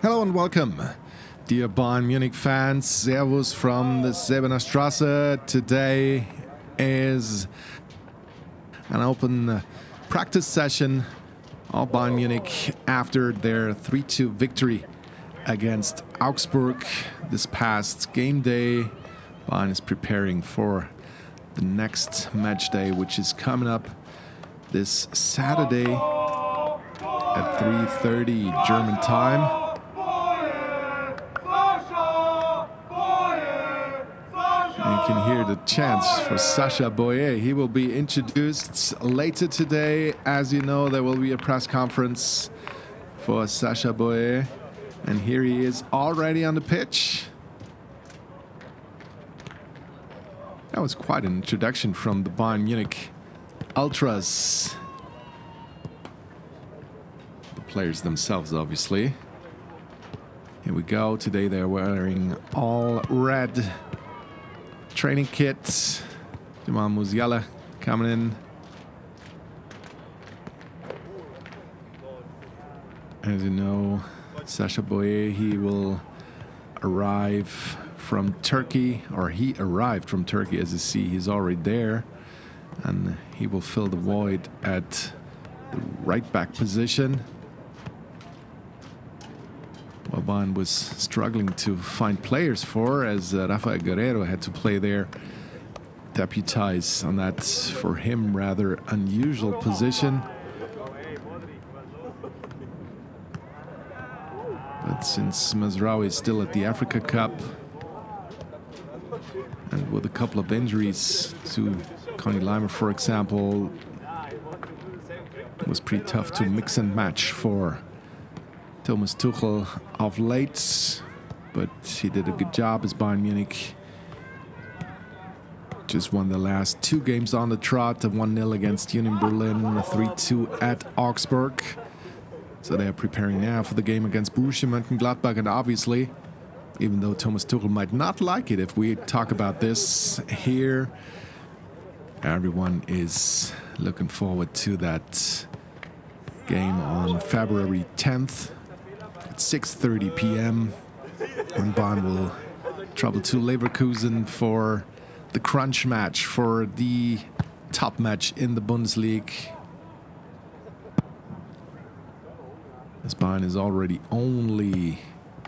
Hello and welcome, dear Bayern Munich fans. Servus from the Säbener Straße. Today is an open practice session of Bayern Munich after their 3-2 victory against Augsburg this past game day. Bayern is preparing for the next match day, which is coming up this Saturday at 3:30 German time. And you can hear the chants for Sacha Boyer. He will be introduced later today. As you know, there will be a press conference for Sacha Boyer. And here he is already on the pitch. That was quite an introduction from the Bayern Munich Ultras. The players themselves, obviously. Here we go. Today they're wearing all red training kit. Jamal Musiala coming in. As you know, Sacha Boyer, he will arrive from Turkey, or he arrived from Turkey. As you see, he's already there, and he will fill the void at the right back position. Well, Bayern was struggling to find players for, as Rafael Guerreiro had to play there, deputize on that, for him, rather unusual position. But since Mazraoui is still at the Africa Cup, and with a couple of injuries to Conny Leimer, for example, it was pretty tough to mix and match for Thomas Tuchel of late, but he did a good job as Bayern Munich just won the last two games on the trot, a 1-0 against Union Berlin, a 3-2 at Augsburg. So they are preparing now for the game against Borussia Mönchengladbach, and obviously, even though Thomas Tuchel might not like it if we talk about this here, everyone is looking forward to that game on February 10th. At 6:30 p.m. when Bayern will travel to Leverkusen for the crunch match, for the top match in the Bundesliga. As Bayern is already only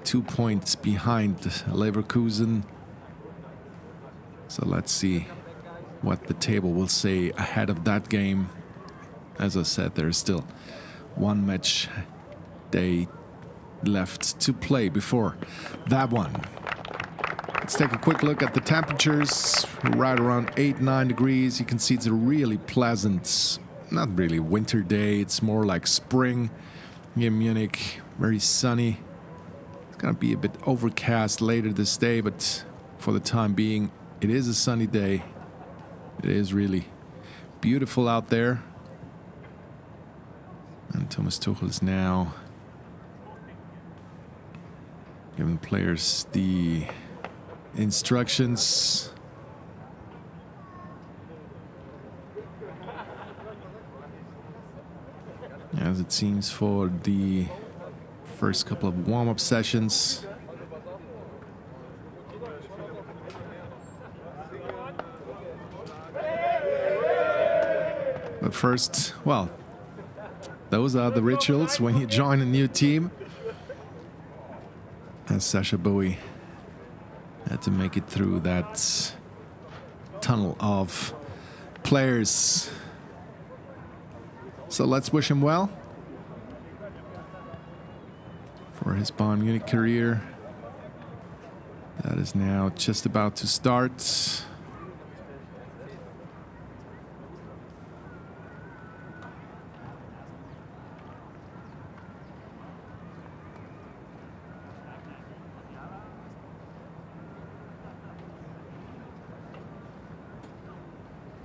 2 points behind Leverkusen. So let's see what the table will say ahead of that game. As I said, there's still one match day left to play before that one. Let's take a quick look at the temperatures. Right around 8-9 degrees. You can see it's a really pleasant, not really winter day, it's more like spring here in Munich. Very sunny. It's gonna be a bit overcast later this day, but for the time being, it is a sunny day. It is really beautiful out there. And Thomas Tuchel is now giving players the instructions. As it seems for the first couple of warm-up sessions. But first, well, those are the rituals when you join a new team. As Sacha Boey had to make it through that tunnel of players. So let's wish him well for his Bayern Munich career. That is now just about to start.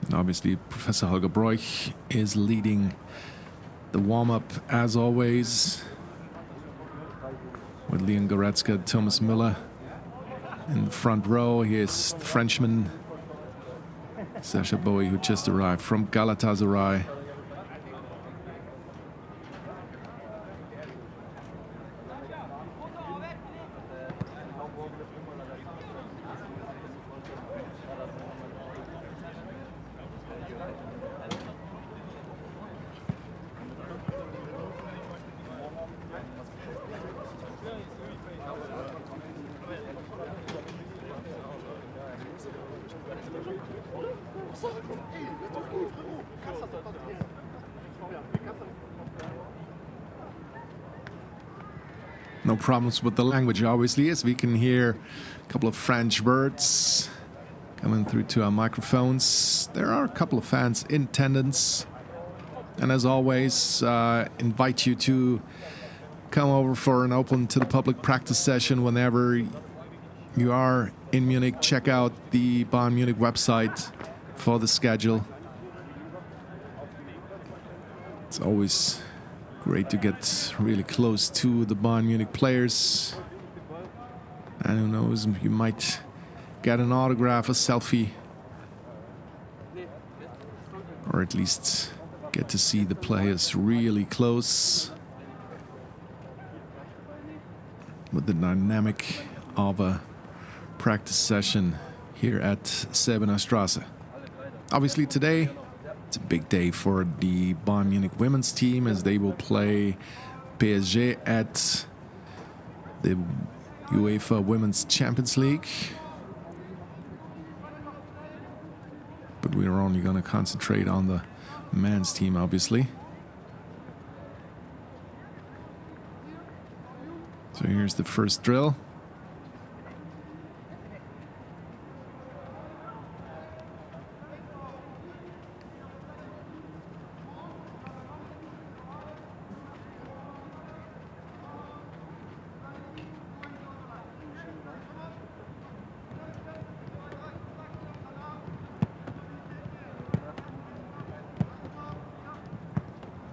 And obviously, Professor Holger Broich is leading the warm-up as always, with Leon Goretzka, Thomas Müller in the front row. Here's the Frenchman Sacha Boey, who just arrived from Galatasaray. No problems with the language, obviously, as we can hear a couple of French words coming through to our microphones. There are a couple of fans in attendance. And as always, invite you to come over for an open to the public practice session whenever you are in Munich. Check out the Bayern Munich website for the schedule. It's always great to get really close to the Bayern Munich players. And who knows, you might get an autograph, a selfie, or at least get to see the players really close with the dynamic of a practice session here at Säbener Straße. Obviously today, it's a big day for the Bayern Munich women's team as they will play PSG at the UEFA Women's Champions League. But we are only going to concentrate on the men's team, obviously. So here's the first drill.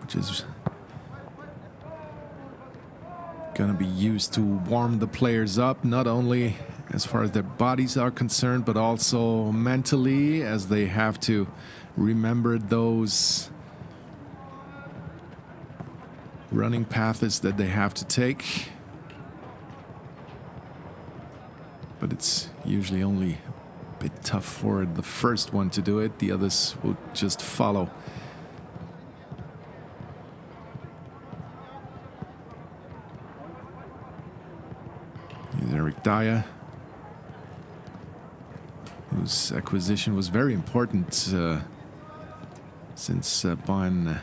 Which is going to be used to warm the players up, not only as far as their bodies are concerned, but also mentally, as they have to remember those running paths that they have to take. But it's usually only a bit tough for the first one to do it. The others will just follow. Eric Dyer, whose acquisition was very important since Bayern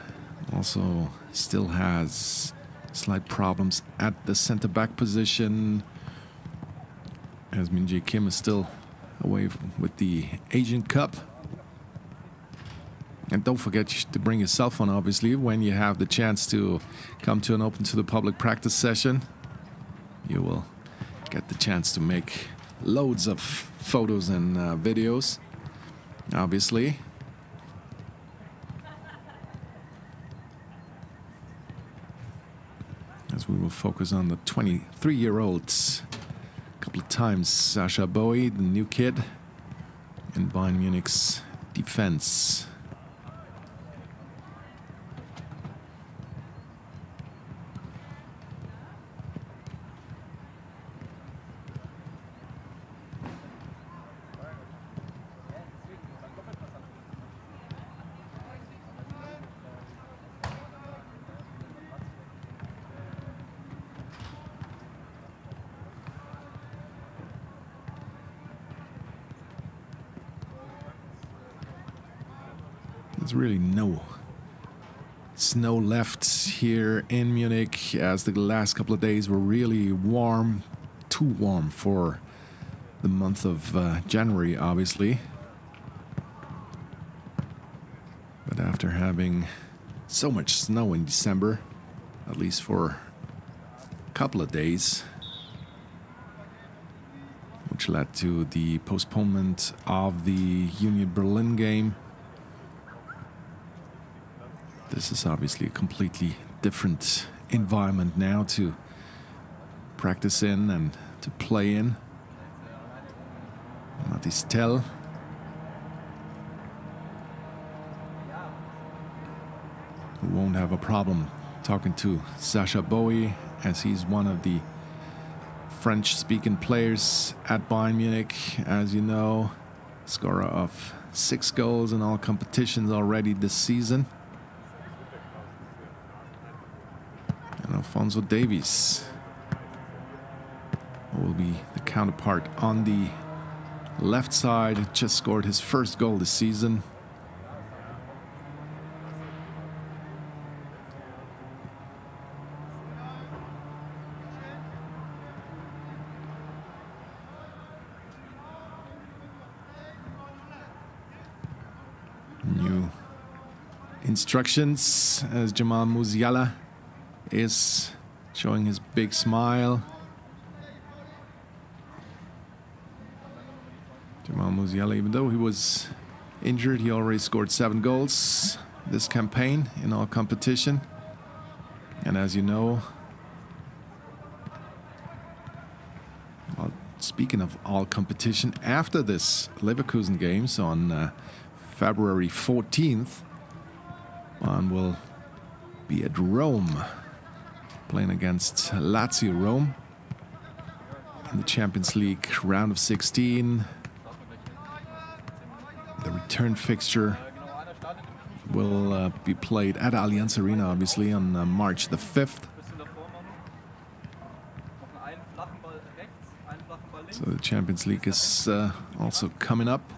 also still has slight problems at the center-back position, as Min Jae Kim is still away with the Asian Cup. And don't forget to bring your cell phone, obviously, when you have the chance to come to an open to the public practice session. You will get the chance to make loads of photos and videos, obviously. As we will focus on the 23-year-olds. A couple of times, Sasha Bowie, the new kid, in Bayern Munich's defense. There's really no snow left here in Munich, as the last couple of days were really warm, too warm for the month of January, obviously. But after having so much snow in December, at least for a couple of days, which led to the postponement of the Union Berlin game, this is obviously a completely different environment now to practice in and to play in. Mathis Tell. Who won't have a problem talking to Sasha Bowie, as he's one of the French-speaking players at Bayern Munich, as you know. Scorer of 6 goals in all competitions already this season. And Alphonso Davies will be the counterpart on the left side, just scored his first goal this season. New instructions as Jamal Musiala is showing his big smile. Jamal Musiala, even though he was injured, he already scored 7 goals this campaign in all competition. And as you know, well, speaking of all competition, after this Leverkusen games on February 14th, one will be at Rome, playing against Lazio Rome in the Champions League round of 16. The return fixture will be played at Allianz Arena, obviously, on March the 5th. So the Champions League is also coming up.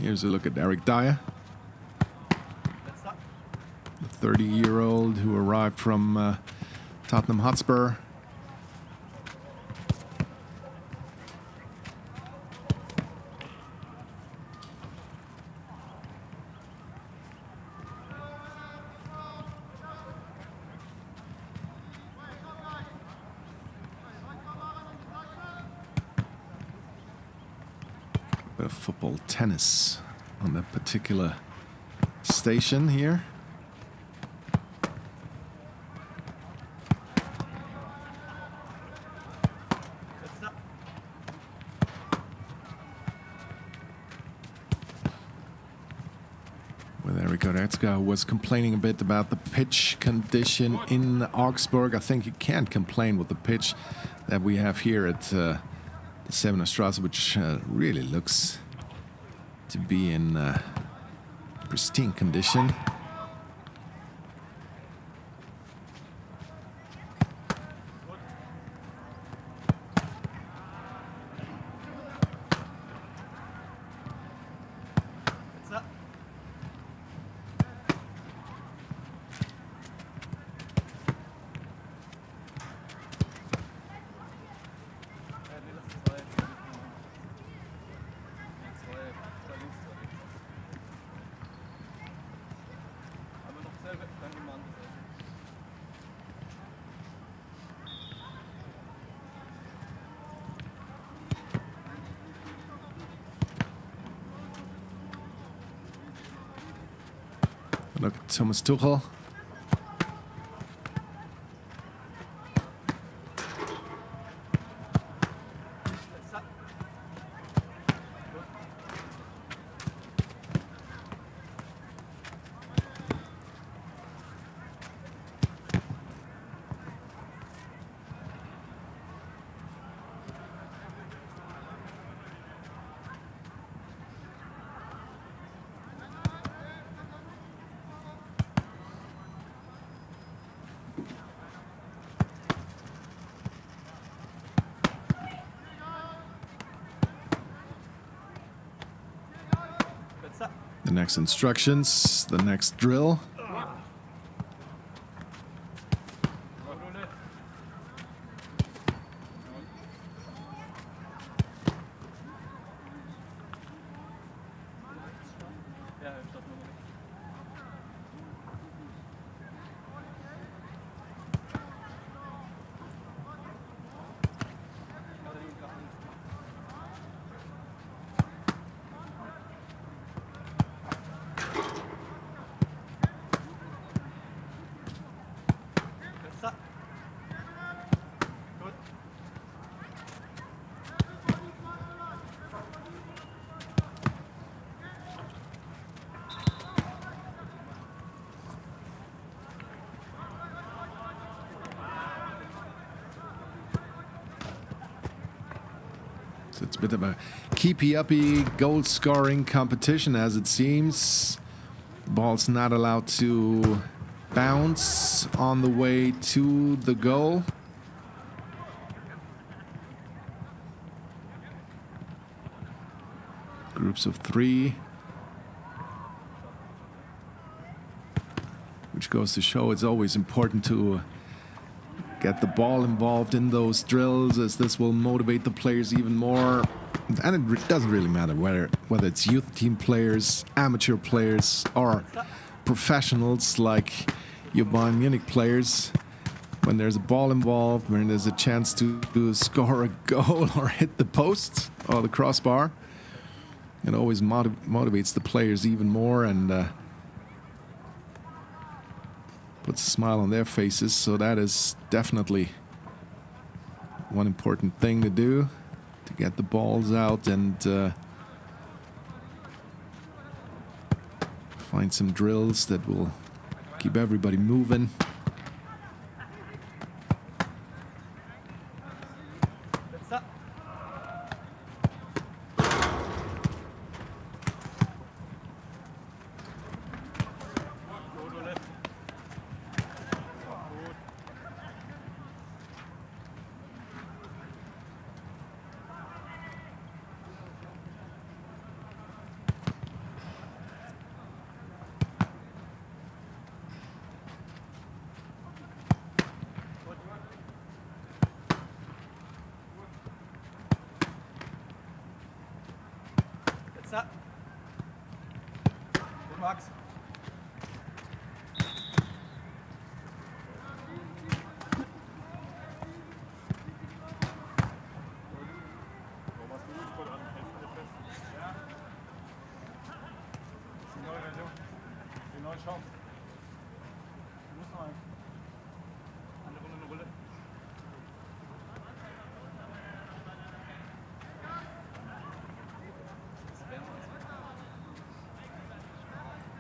Here's a look at Eric Dyer, the 30-year-old who arrived from Tottenham Hotspur. Bit of football tennis on that particular station here. With Eric Goretzka, who was complaining a bit about the pitch condition in Augsburg. I think you can't complain with the pitch that we have here at the Säbener Straße, which really looks to be in pristine condition. Look at Thomas Tuchel. The next instructions, the next drill. So it's a bit of a keepy-uppy goal-scoring competition, as it seems. The ball's not allowed to bounce on the way to the goal. Groups of 3. Which goes to show it's always important to get the ball involved in those drills, as this will motivate the players even more. And it doesn't really matter whether it's youth team players, amateur players, or professionals like your Bayern Munich players. When there's a ball involved, when there's a chance to score a goal or hit the post or the crossbar, it always motivates the players even more and puts a smile on their faces. So that is definitely one important thing to do, to get the balls out and find some drills that will keep everybody moving. Max.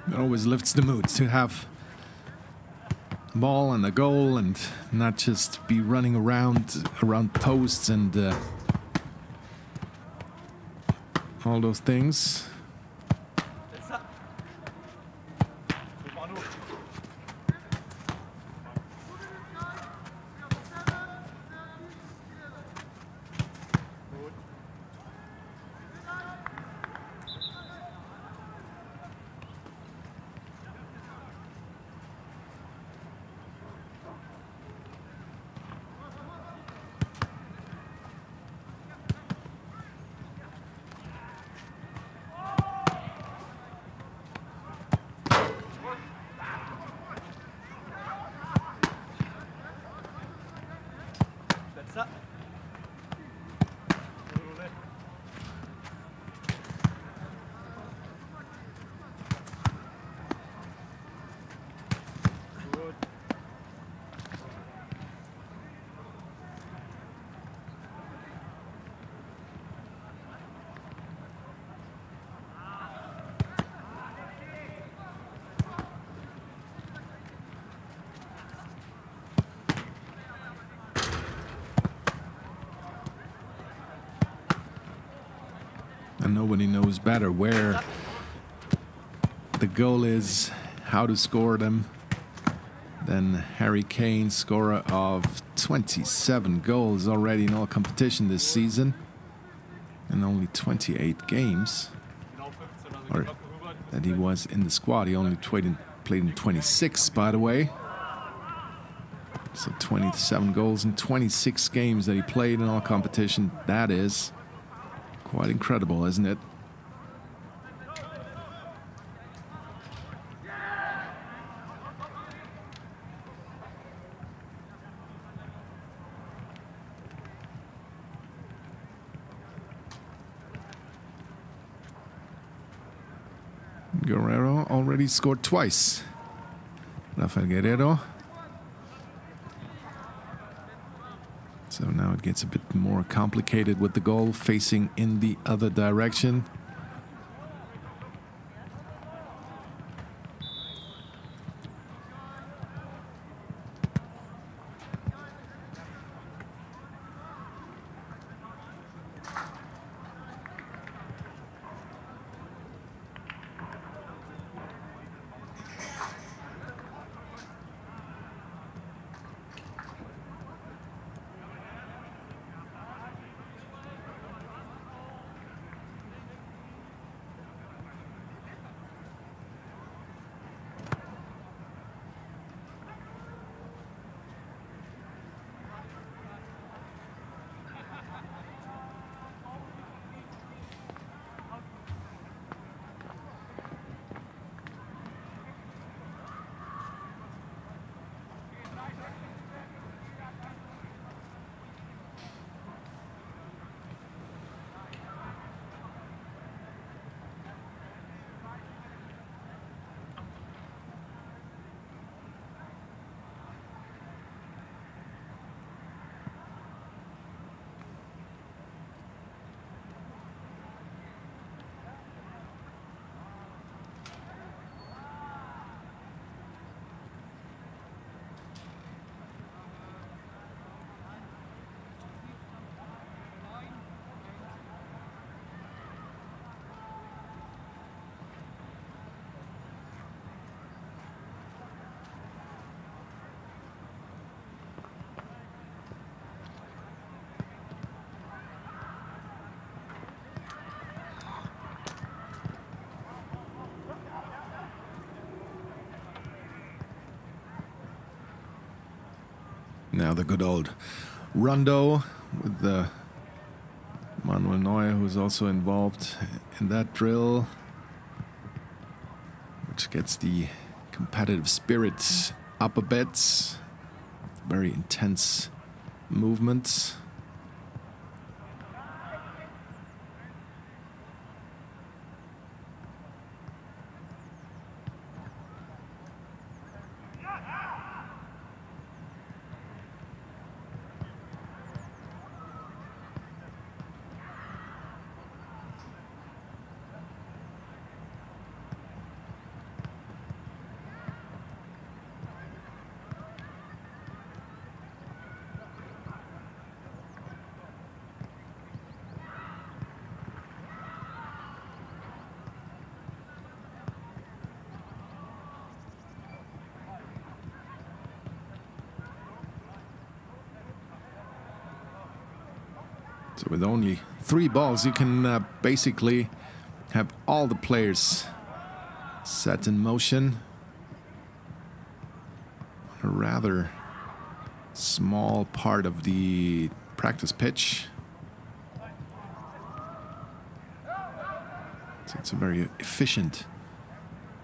It always lifts the mood to have a ball and a goal and not just be running around posts and all those things. And nobody knows better where the goal is, how to score them, than Harry Kane, scorer of 27 goals already in all competition this season, and only 28 games, or that he was in the squad. He only played in 26, by the way. So 27 goals in 26 games that he played in all competition. That is quite incredible, isn't it? Guerrero already scored twice. Rafael Guerrero. So now it gets a bit more complicated with the goal facing in the other direction. Now the good old rondo with the Manuel Neuer, who's also involved in that drill, which gets the competitive spirit up a bit. Very intense movements. So with only 3 balls, you can basically have all the players set in motion. A rather small part of the practice pitch. So it's a very efficient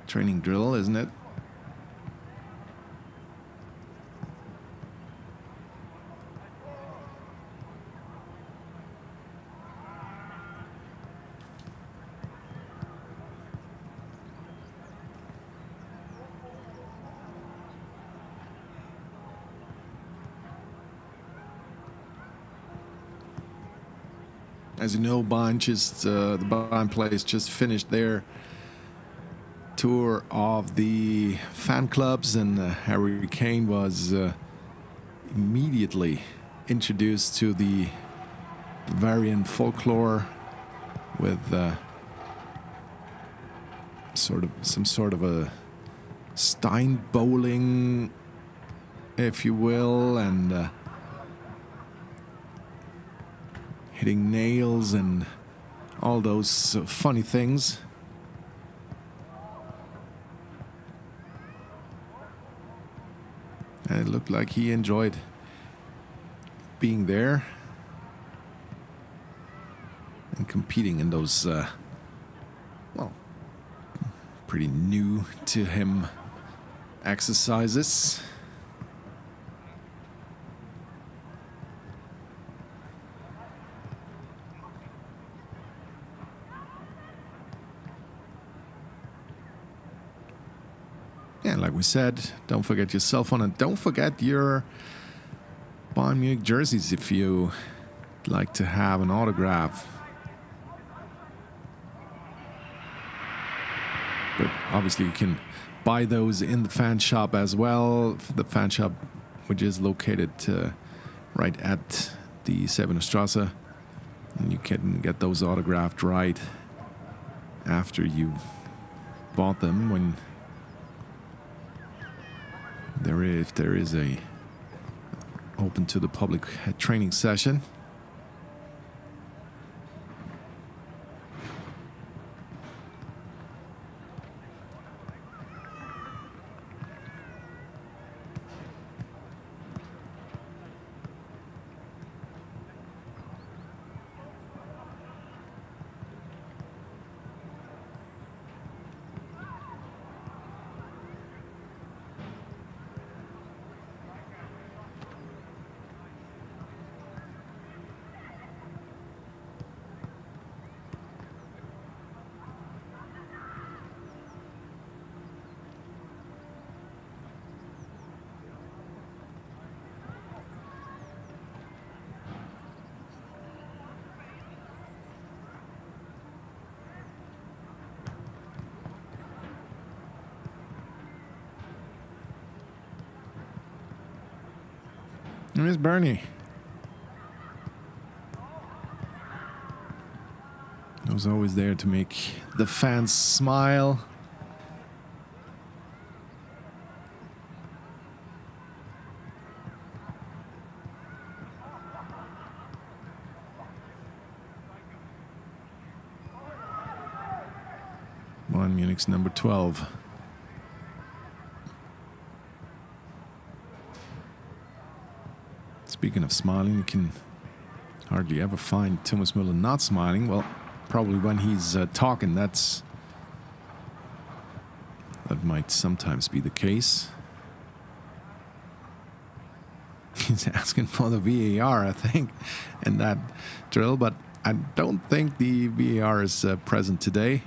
training drill, isn't it? As you know, the Bayern players just finished their tour of the fan clubs, and Harry Kane was immediately introduced to the Bavarian folklore with some sort of a Stein bowling, if you will, and hitting nails and all those funny things. And it looked like he enjoyed being there and competing in those, well, pretty new to him exercises. And like we said, don't forget your cell phone and don't forget your Bayern Munich jerseys if you like to have an autograph. But obviously you can buy those in the fan shop as well. The fan shop, which is located right at the Säbener Straße. And you can get those autographed right after you bought them, when if there is a open to the public training session. Here's Bernie. He was always there to make the fans smile. Bayern Munich's number 12. Speaking of smiling, you can hardly ever find Thomas Müller not smiling. Well, probably when he's talking, that might sometimes be the case. He's asking for the VAR, I think, in that drill, but I don't think the VAR is present today.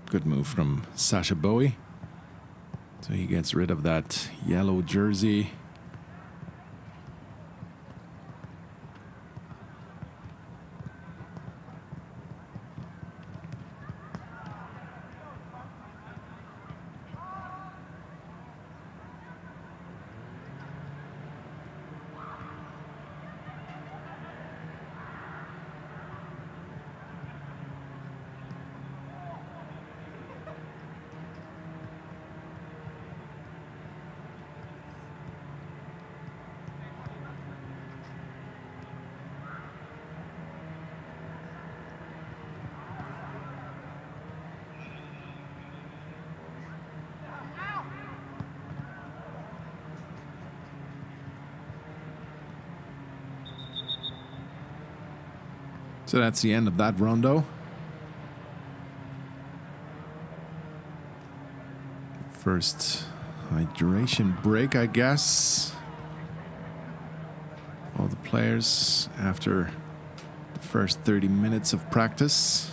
Good move from Sacha Boey. So he gets rid of that yellow jersey. So that's the end of that rondo. First hydration break, I guess. All the players after the first 30 minutes of practice.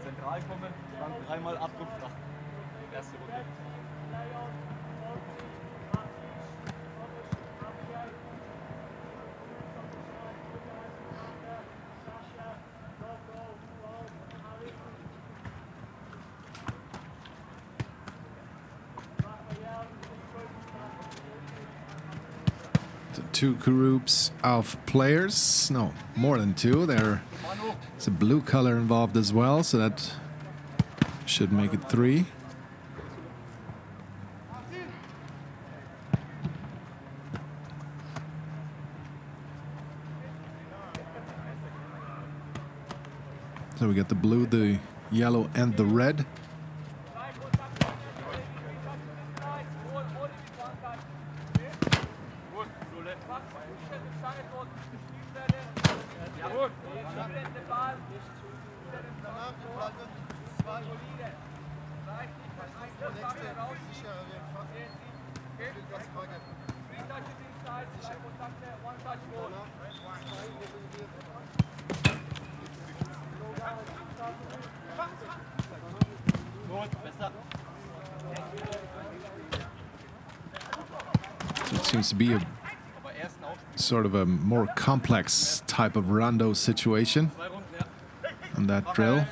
Zentral kommen, dann dreimal Abdruckfach. Erste Runde. two groups of players. No, more than two. There's a blue color involved as well, so that should make it 3. So we got the blue, the yellow, and the red. So it seems to be a sort of a more complex type of rondo situation on that drill.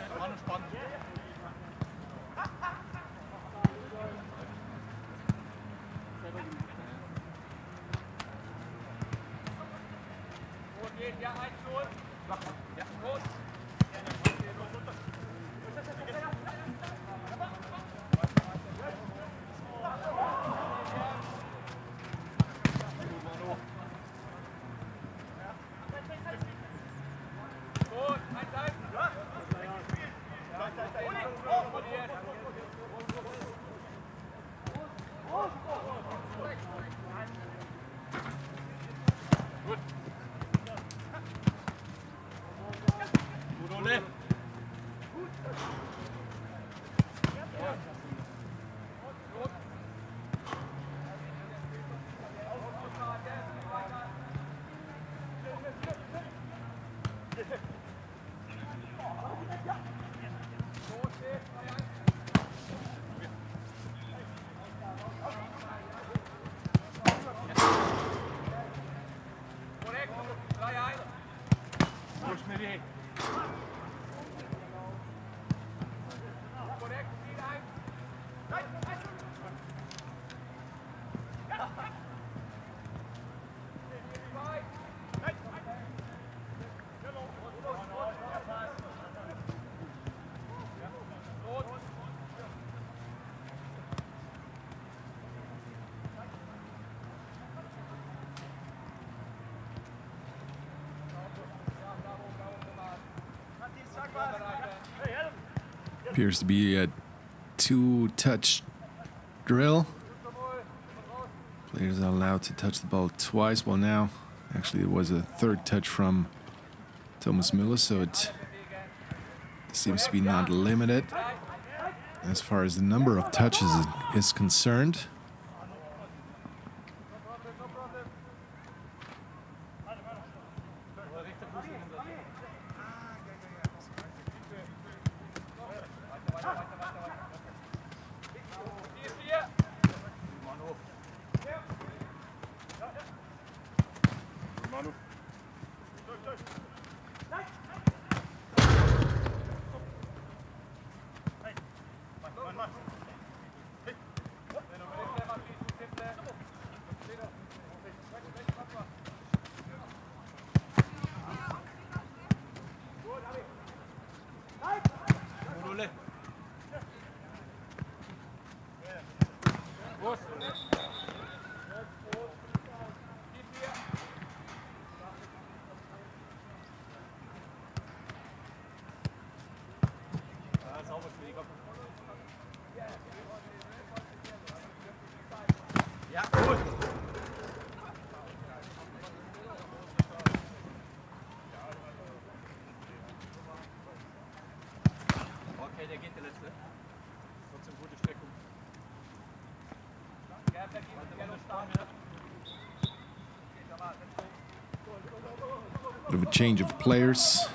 Appears to be a 2-touch drill. Players are allowed to touch the ball twice. Well, now actually it was a 3rd touch from Thomas Müller, so it seems to be not limited as far as the number of touches is concerned. Bit of a change of players.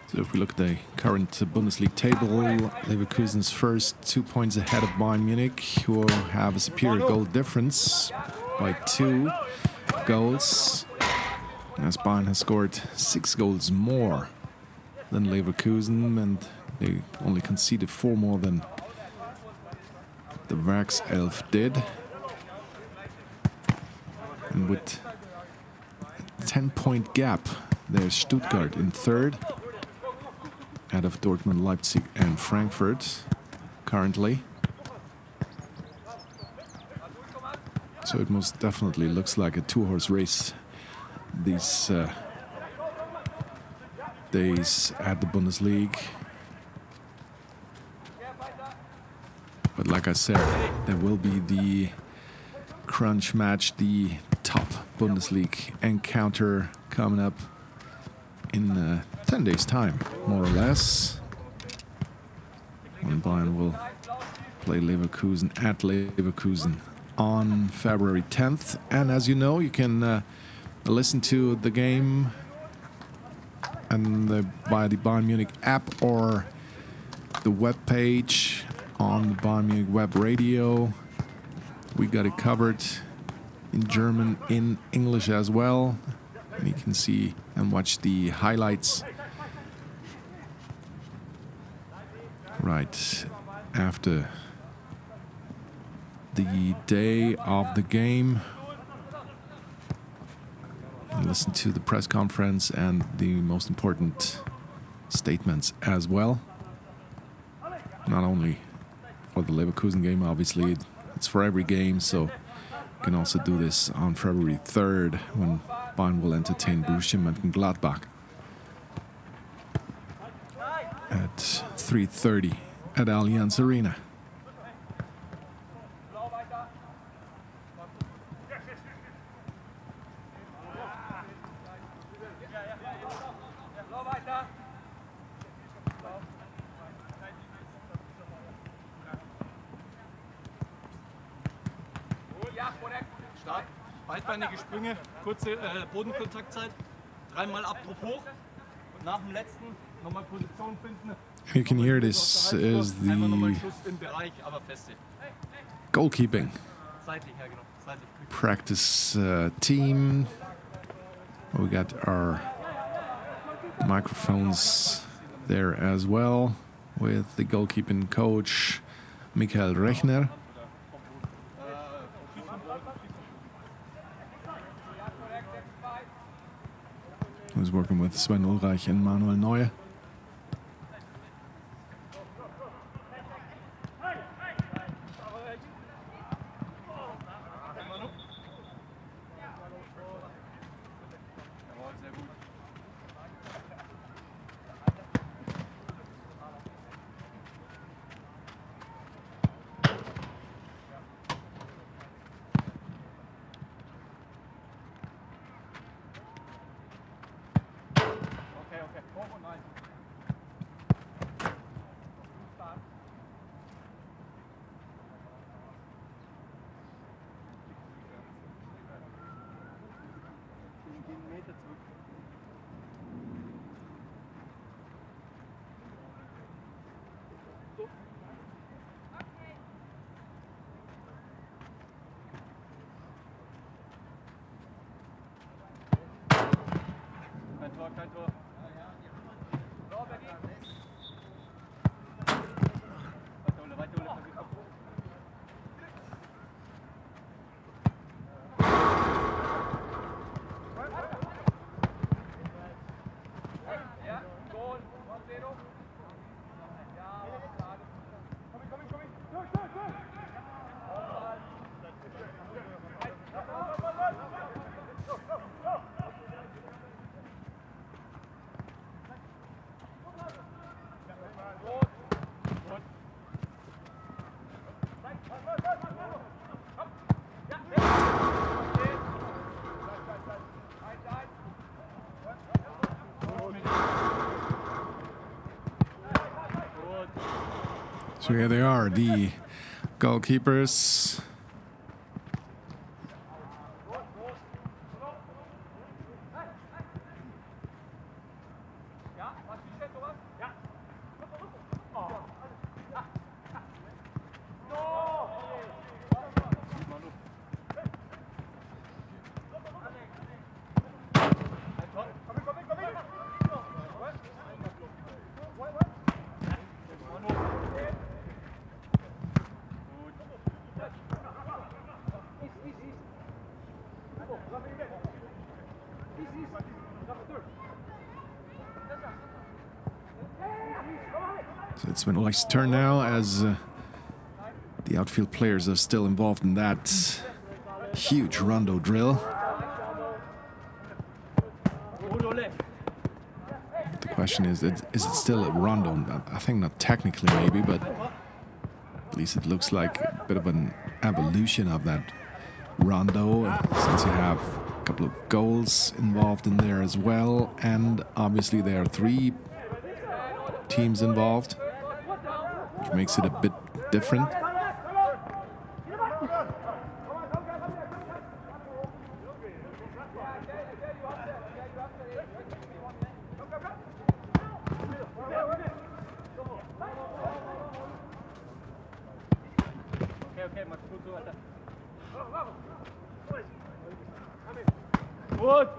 So if we look at the current Bundesliga table, Leverkusen's first, 2 points ahead of Bayern Munich, who have a superior goal difference by 2 goals. As Bayern has scored 6 goals more than Leverkusen, and they only conceded 4 more than the Werkself did. And with a 10-point gap, there's Stuttgart in third, out of Dortmund, Leipzig, and Frankfurt currently. So it most definitely looks like a two-horse race these days at the Bundesliga. But like I said, there will be the crunch match, the top Bundesliga encounter coming up in 10 days' time, more or less. When Bayern will play Leverkusen at Leverkusen on February 10th. And as you know, you can listen to the game and via the Bayern Munich app or the webpage on the Bayern Munich web radio. We got it covered in German, in English as well. And you can see and watch the highlights right after the day of the game. And listen to the press conference and the most important statements as well. Not only for the Leverkusen game, obviously, it's for every game, so you can also do this on February 3rd when Bayern will entertain Borussia Mönchengladbach at 3:30 at Allianz Arena. Beidbeinige Sprünge, kurze Bodenkontaktzeit, dreimal Abdruck hoch und nach dem letzten nochmal Position finden. You can hear this is the goalkeeping practice team. We got our microphones there as well with the goalkeeping coach Michael Rechner. Who's working with Sven Ulreich and Manuel Neuer. Kein Tor. So here they are, the goalkeepers. So it's Van Olijk's turn now, as the outfield players are still involved in that huge rondo drill. But the question is it still a rondo? I think not technically maybe, but at least it looks like a bit of an evolution of that rondo, since you have a couple of goals involved in there as well, and obviously there are 3 teams involved, which makes it a bit different. Gut.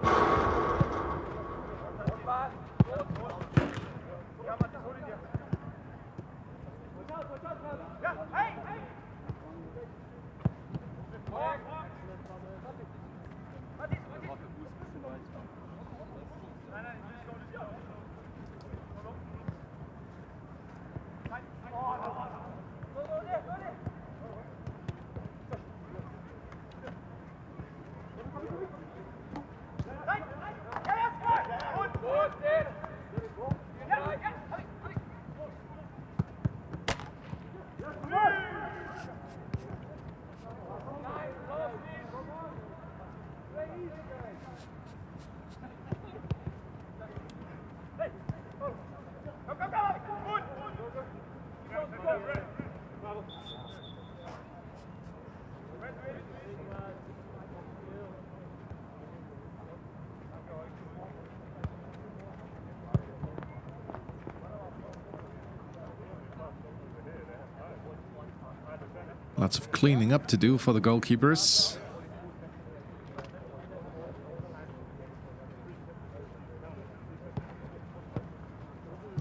Lots of cleaning up to do for the goalkeepers.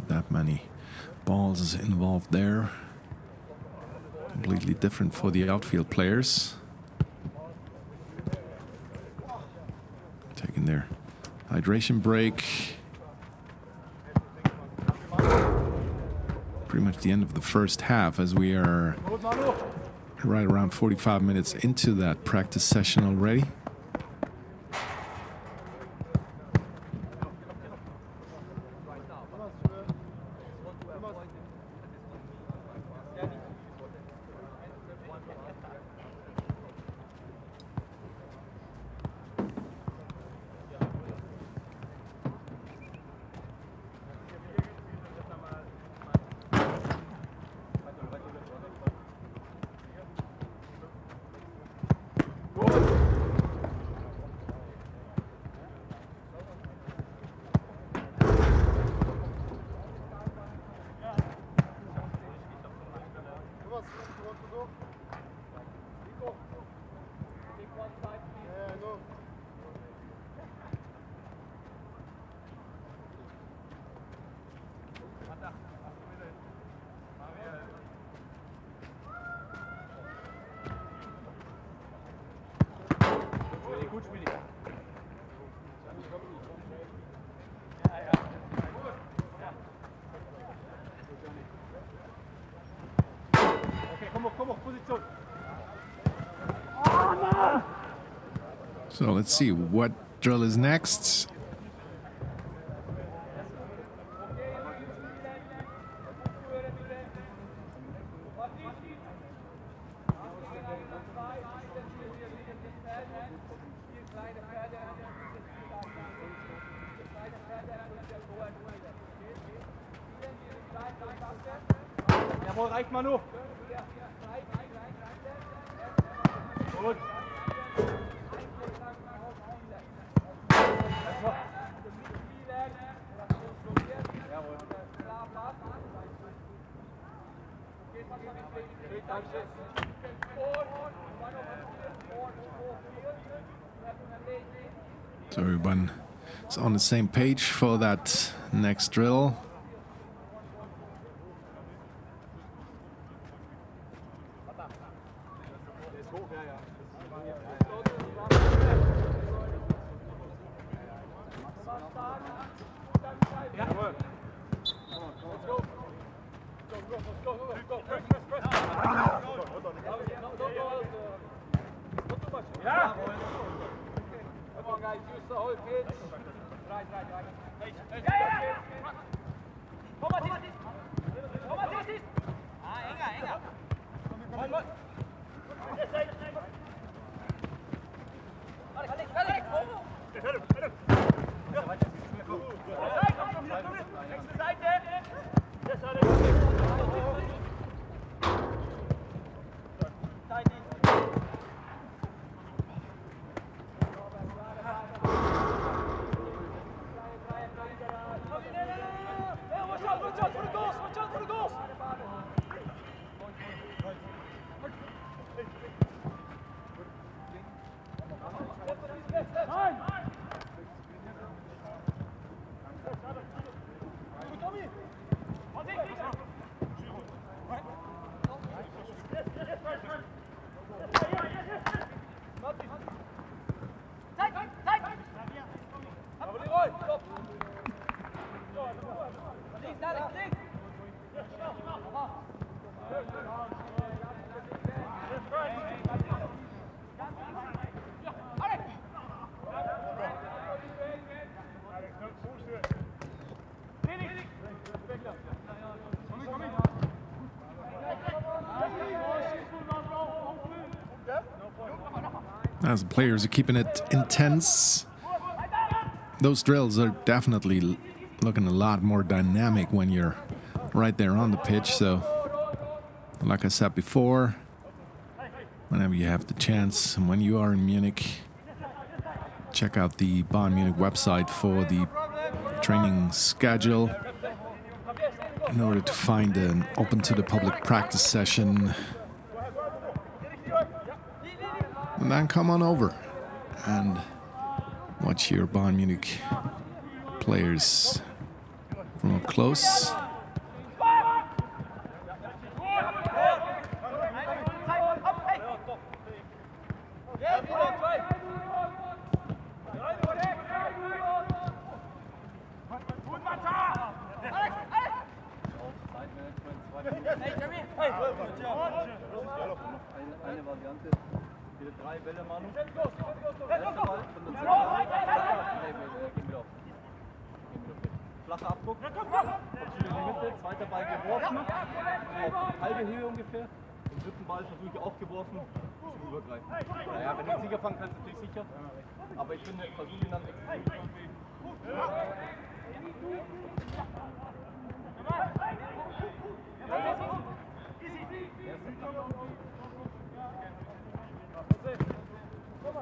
That many balls involved there. Completely different for the outfield players. Taking their hydration break. Pretty much the end of the first half, as we are right around 45 minutes into that practice session already. So let's see what drill is next. Jawohl, reicht Manu. Gut. So everyone is on the same page for that next drill. guys, use the whole pitch. As the players are keeping it intense, those drills are definitely looking a lot more dynamic when you're right there on the pitch. So, like I said before, whenever you have the chance and when you are in Munich, check out the Bayern Munich website for the training schedule in order to find an open to the public practice session. And then come on over and watch your Bayern Munich players from up close. Flacher Abdruck, kommt in die Mitte, zweiter Ball geworfen, auf halbe Höhe ungefähr. Den dritten Ball versuche ich auch geworfen, zum Übergreifen. Naja, wenn du den Sieger fangen kannst, natürlich sicher. Aber ich finde, versuche ihn dann extrem.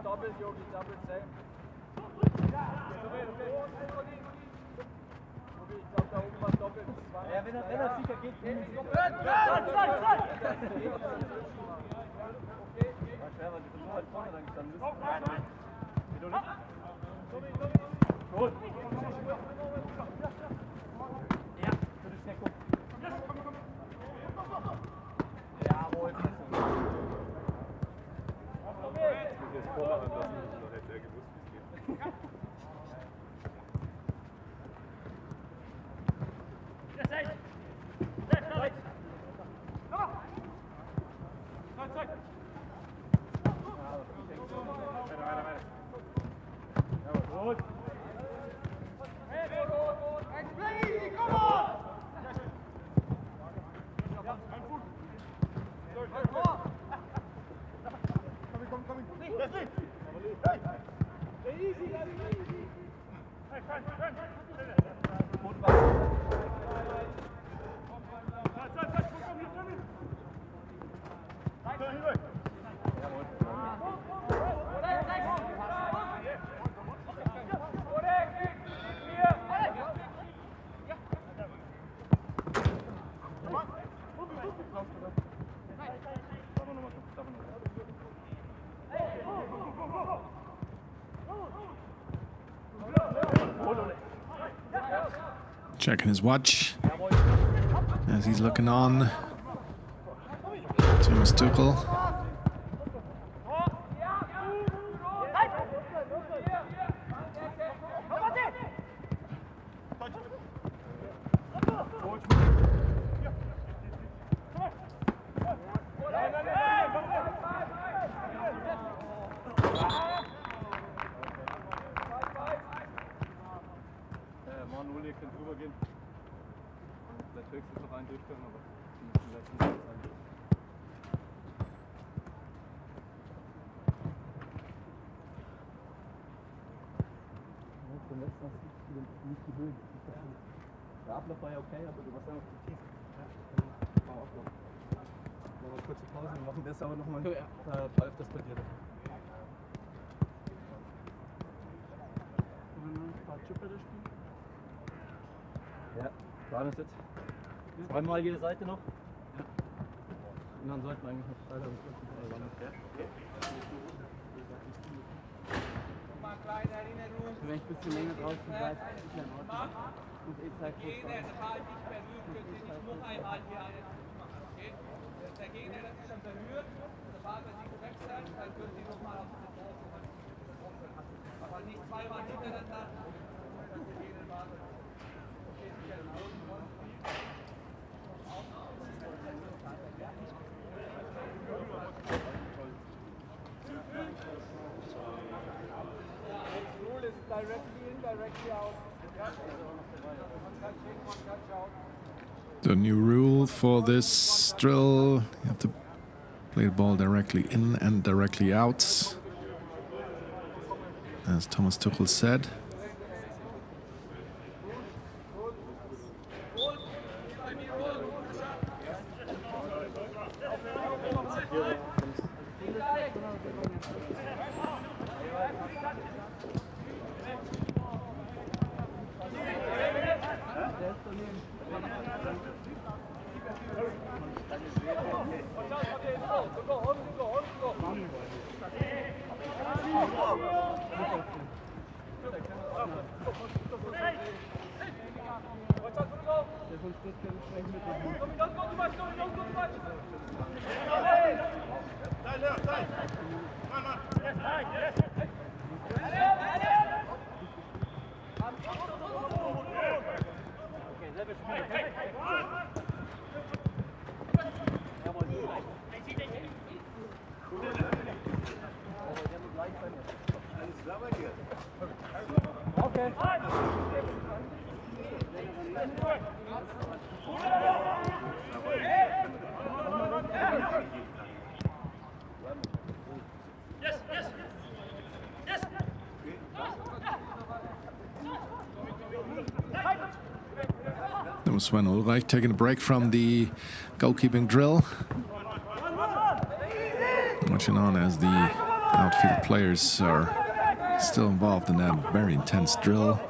Doppel, Jogi, Doppel, same. Ja, wenn er sicher geht, nehmen Sie doch. War schwer, weil die so weit vorne dann gestanden ist. Gut. Ja, bitte schnell gucken. Jawohl. Ich muss jetzt vormachen lassen, noch hätte er gewusst, wie es geht. Checking his watch as he's looking on Thomas Tuchel. höchstens noch einen Durchgang, aber die müssen letzten Mal sein. Beim letzten hast du nicht die Höhe. Der Ablauf war ja okay, aber du warst einfach zu tief. Ja, war Ablauf. Machen wir kurze Pause, wir machen das aber nochmal. Ja. Pfeift das bei dir dann. Ein paar Chipper da spielen? Ja, Plan ist jetzt. Zweimal jede Seite noch. Ja. Und dann sollten wir eigentlich noch 3 bis 5 ran. Wenn ich ein bisschen länger draußen bleibe, ist ja in Ordnung. Und ich sage, der Gegner, der Ball nicht berührt, könnte nicht noch einmal hier einen machen. Okay? Der Gegner, der ist schon berührt, der Ball wird nicht weg sein, dann könnt ihr nochmal auf den Ball kommen. Aber nicht zweimal hintereinander, dass der Gegner den Ball The new rule for this drill, you have to play the ball directly in and directly out, as Thomas Tuchel said. That was Sven Ulreich taking a break from the goalkeeping drill. Watching on as the outfield players are still involved in that very intense drill.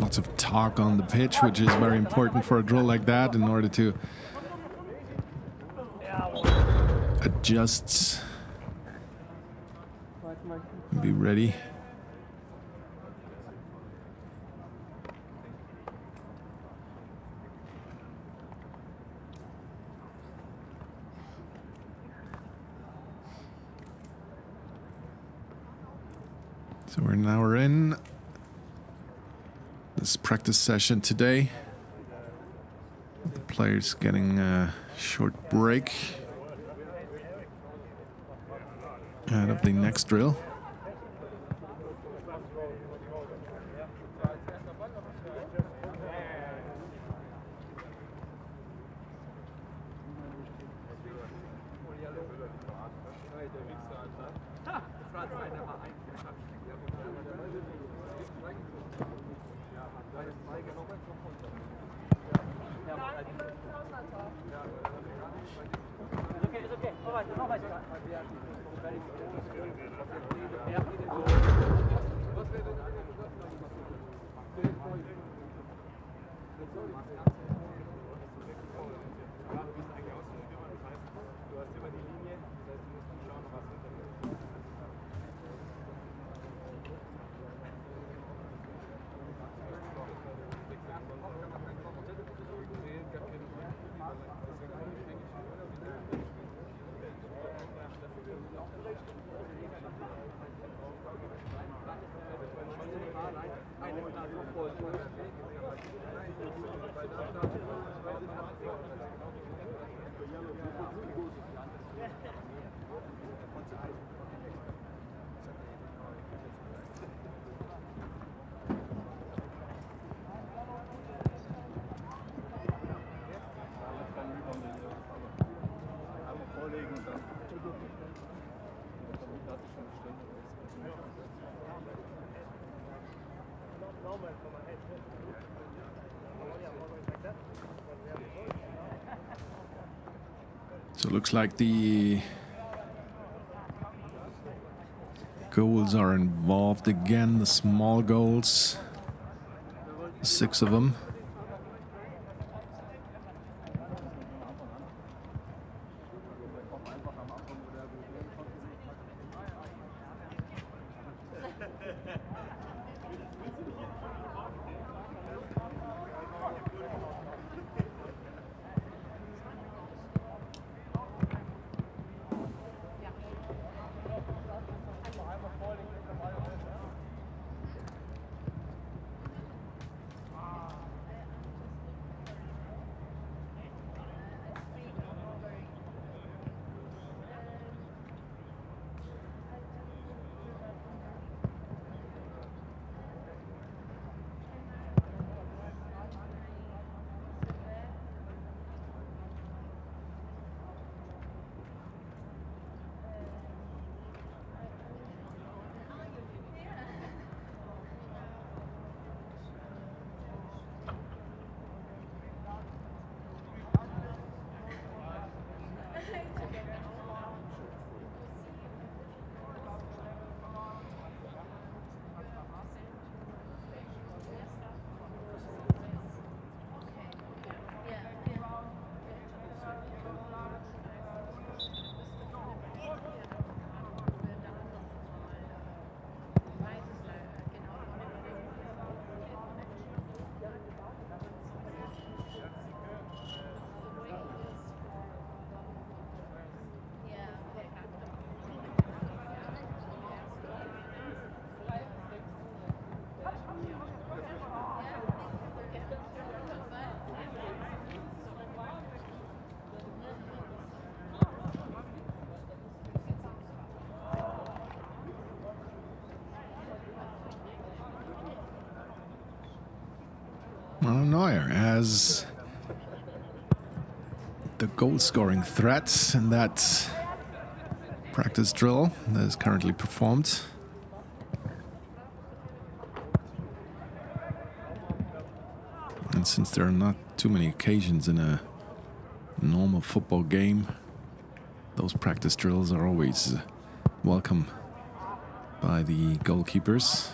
Lots of talk on the pitch, which is very important for a drill like that in order to adjust and be ready. So we're now in this practice session today. The players getting a short break ahead of the next drill. So it looks like the goals are involved again, the small goals, 6 of them. Neuer has the goal-scoring threat in that practice drill that is currently performed. And since there are not too many occasions in a normal football game, those practice drills are always welcome by the goalkeepers.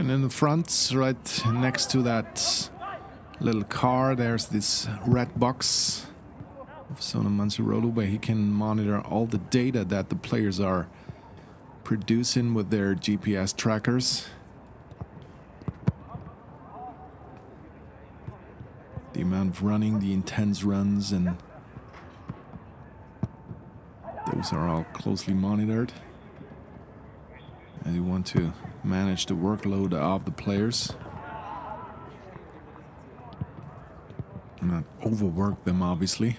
And in the front, right next to that little car, there's this red box of Sona Mansurodu where he can monitor all the data that the players are producing with their GPS trackers. The amount of running, the intense runs, and those are all closely monitored. And you want to manage the workload of the players. Not overwork them, obviously.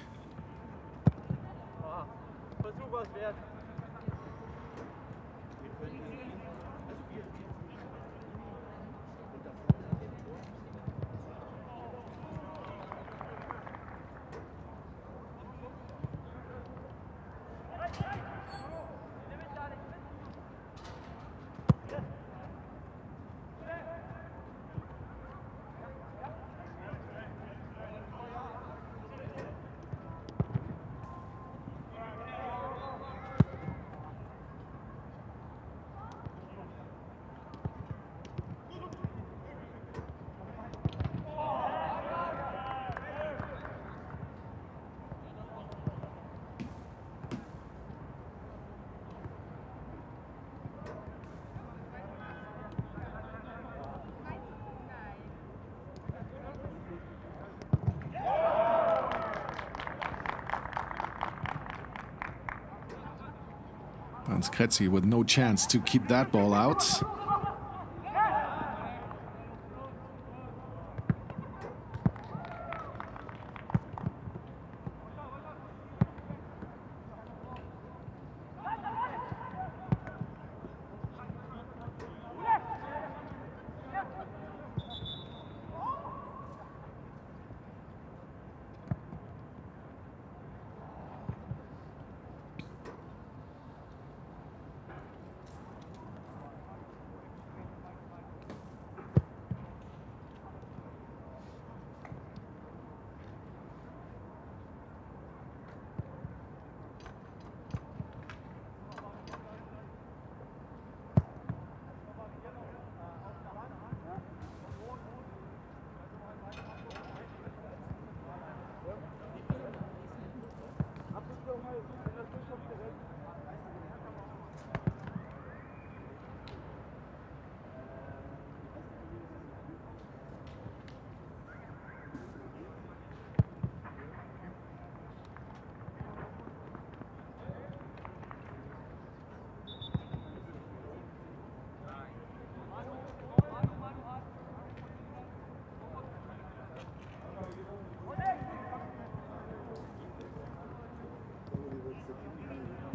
Kretzi with no chance to keep that ball out.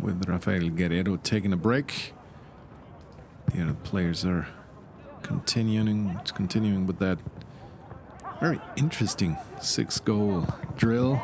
with Rafael Guerrero taking a break. The other players are continuing with that very interesting 6-goal drill.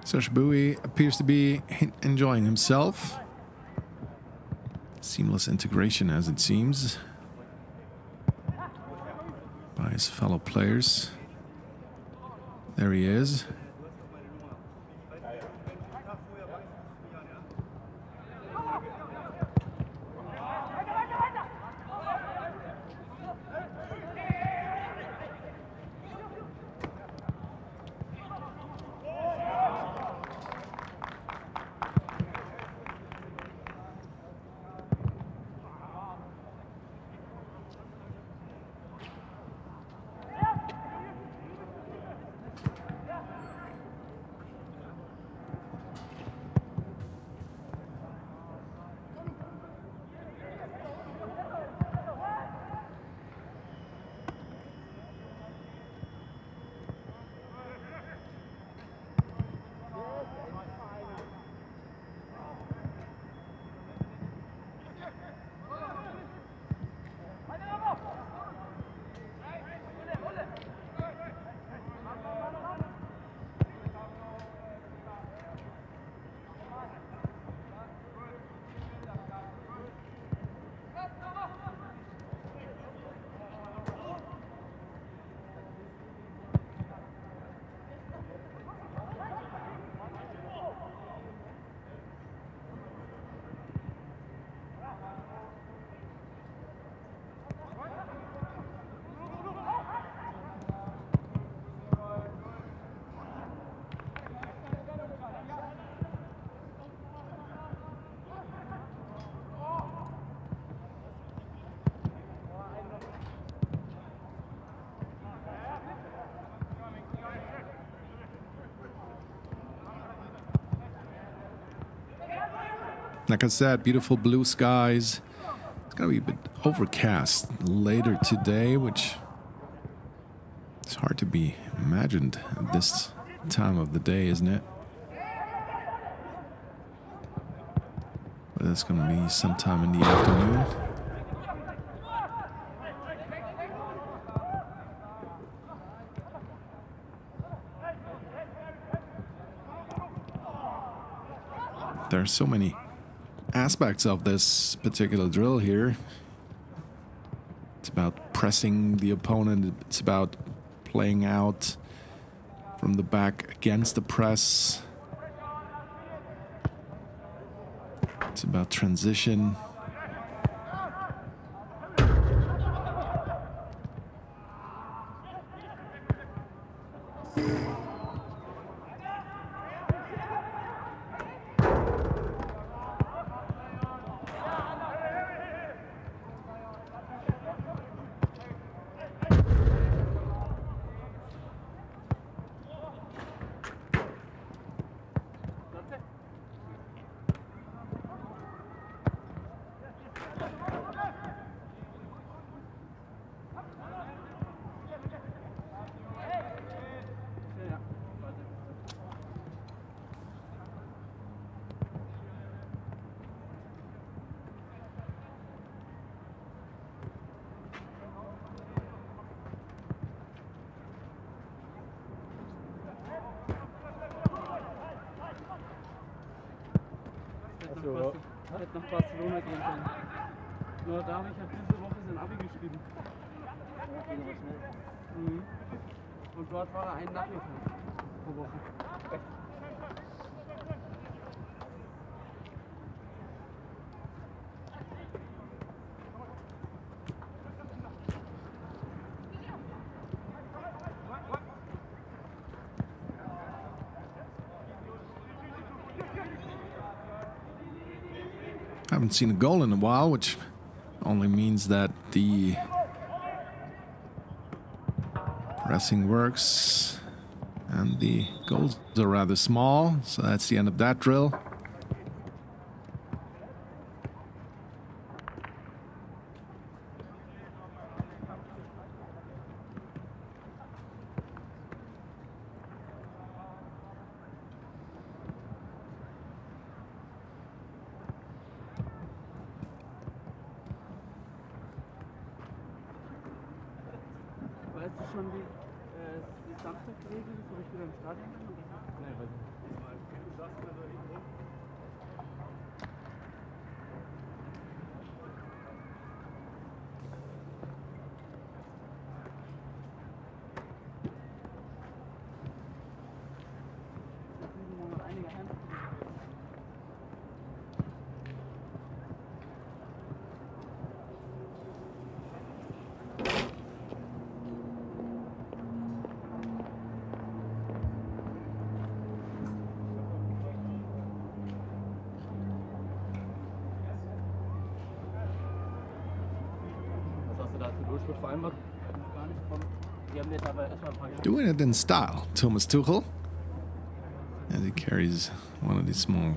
Serge Bowie appears to be enjoying himself. Seamless integration, as it seems, by his fellow players. There he is. Like I said, beautiful blue skies. It's going to be a bit overcast later today, which it's hard to be imagined at this time of the day, isn't it? But it's going to be sometime in the afternoon. There are so many aspects of this particular drill here. It's about pressing the opponent. It's about playing out from the back against the press. It's about transition. Hätte nach Barcelona gehen können. Nur da habe ich halt diese Woche sein Abi geschrieben. Mhm. Und dort war er einen Nachmittag pro Woche. Haven't seen a goal in a while, which only means that the pressing works and the goals are rather small. So that's the end of that drill. Weißt du schon, wie Samstag geregelt ist, ob ich wieder im Stadion bin? Nein, weiß ich nicht. Doing it in style, Thomas Tuchel, as he carries one of these small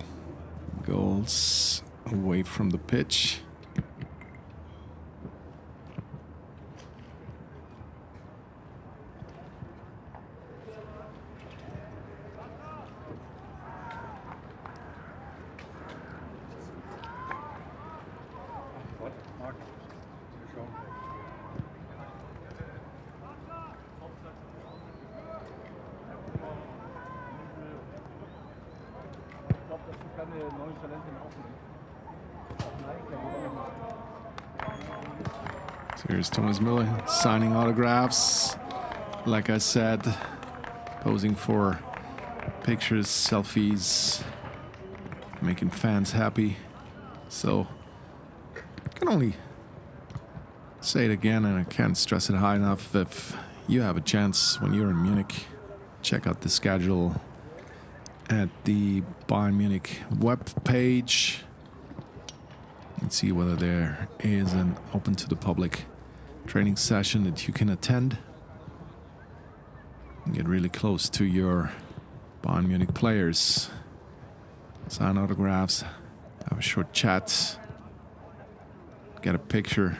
goals away from the pitch. So here's Thomas Müller signing autographs. Like I said, posing for pictures, selfies, making fans happy. So I can only say it again, and I can't stress it high enough. If you have a chance when you're in Munich, check out the schedule at the Bayern Munich web page and see whether there is an open to the public training session that you can attend and get really close to your Bayern Munich players, sign autographs, have a short chat, get a picture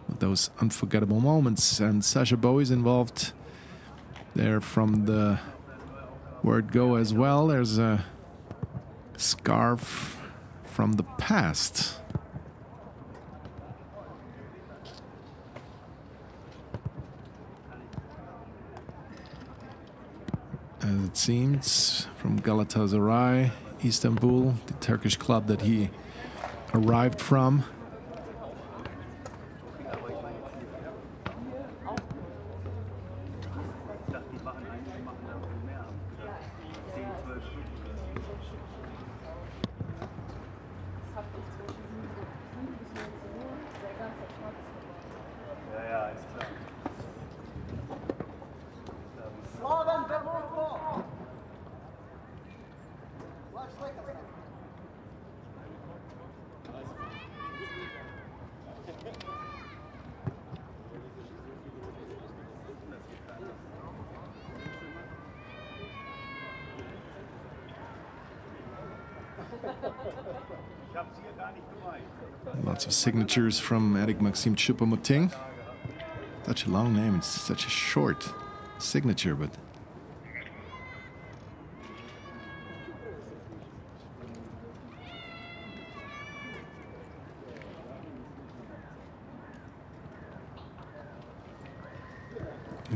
with those unforgettable moments. And Sacha Boey's involved there from the word go as well. There's a scarf from the past. As it seems, from Galatasaray, Istanbul, the Turkish club that he arrived from. Lots of signatures from Eric Maxim Choupo-Moting. Such a long name, it's such a short signature, but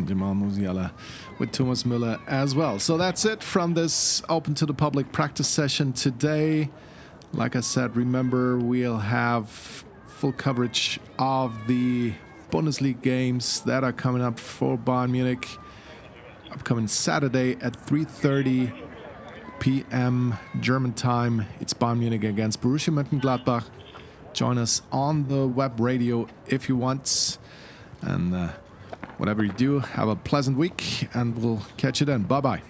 Jamal Musiala with Thomas Müller as well. So that's it from this open to the public practice session today. Like I said, remember we'll have full coverage of the Bundesliga games that are coming up for Bayern Munich. Upcoming Saturday at 3:30 p.m. German time. It's Bayern Munich against Borussia Mönchengladbach. Join us on the web radio if you want. And whatever you do, have a pleasant week, and we'll catch you then. Bye-bye.